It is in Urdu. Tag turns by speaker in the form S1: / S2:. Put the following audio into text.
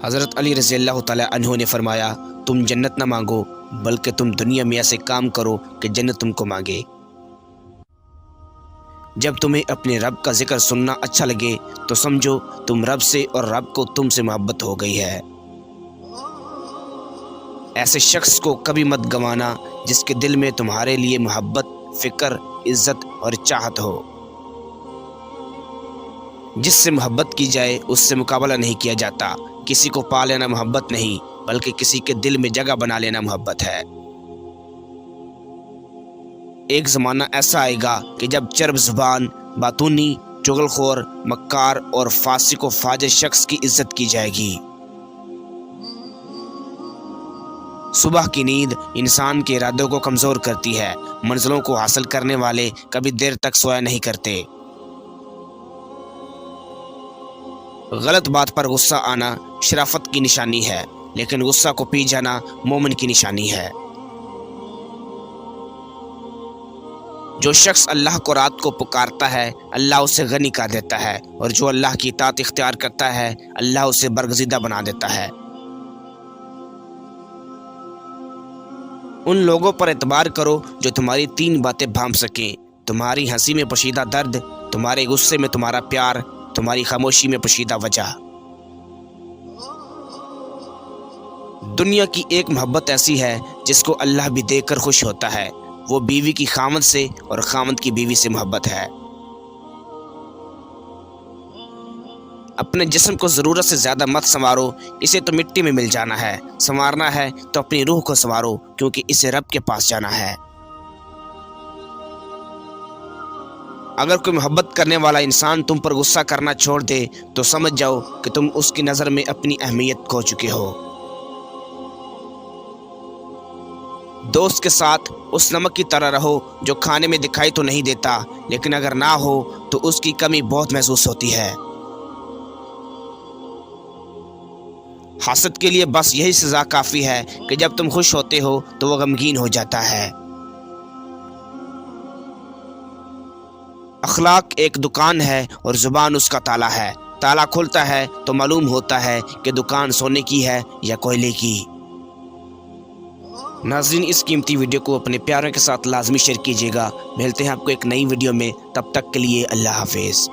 S1: حضرت علی رضی اللہ تعالیٰ عنہ نے فرمایا، تم جنت نہ مانگو بلکہ تم دنیا میں ایسے کام کرو کہ جنت تم کو مانگے۔ جب تمہیں اپنے رب کا ذکر سننا اچھا لگے تو سمجھو تم رب سے اور رب کو تم سے محبت ہو گئی ہے۔ ایسے شخص کو کبھی مت گنوانا جس کے دل میں تمہارے لیے محبت، فکر، عزت اور چاہت ہو۔ جس سے محبت کی جائے اس سے مقابلہ نہیں کیا جاتا۔ کسی کو پا لینا محبت نہیں بلکہ کسی کے دل میں جگہ بنا لینا محبت ہے۔ ایک زمانہ ایسا آئے گا کہ جب چرب زبان، باتونی، چغل خور، مکار اور فاسق و فاجر شخص کی عزت کی جائے گی۔ صبح کی نیند انسان کے ارادوں کو کمزور کرتی ہے۔ منزلوں کو حاصل کرنے والے کبھی دیر تک سویا نہیں کرتے۔ غلط بات پر غصہ آنا شرافت کی نشانی ہے، لیکن غصہ کو پی جانا مومن کی نشانی ہے۔ جو شخص اللہ کو رات کو پکارتا ہے اللہ اسے غنی کر دیتا ہے، اور جو اللہ کی اطاعت اختیار کرتا ہے اللہ اسے برگزیدہ بنا دیتا ہے۔ ان لوگوں پر اعتبار کرو جو تمہاری تین باتیں بھانپ سکیں: تمہاری ہنسی میں پوشیدہ درد، تمہارے غصے میں تمہارا پیار، تمہاری خاموشی میں پوشیدہ وجہ۔ دنیا کی ایک محبت ایسی ہے جس کو اللہ بھی دیکھ کر خوش ہوتا ہے، وہ بیوی کی خاوند سے اور خاوند کی بیوی سے محبت ہے۔ اپنے جسم کو ضرورت سے زیادہ مت سنوارو، اسے تو مٹی میں مل جانا ہے۔ سنوارنا ہے تو اپنی روح کو سنوارو، کیونکہ اسے رب کے پاس جانا ہے۔ اگر کوئی محبت کرنے والا انسان تم پر غصہ کرنا چھوڑ دے تو سمجھ جاؤ کہ تم اس کی نظر میں اپنی اہمیت کھو چکے ہو۔ دوست کے ساتھ اس نمک کی طرح رہو جو کھانے میں دکھائی تو نہیں دیتا، لیکن اگر نہ ہو تو اس کی کمی بہت محسوس ہوتی ہے۔ حاسد کے لیے بس یہی سزا کافی ہے کہ جب تم خوش ہوتے ہو تو وہ غمگین ہو جاتا ہے۔ اخلاق ایک دکان ہے اور زبان اس کا تالا ہے۔ تالا کھلتا ہے تو معلوم ہوتا ہے کہ دکان سونے کی ہے یا کوئلے کی۔ ناظرین، اس قیمتی ویڈیو کو اپنے پیاروں کے ساتھ لازمی شیئر کیجیے گا۔ ملتے ہیں آپ کو ایک نئی ویڈیو میں، تب تک کے لیے اللہ حافظ۔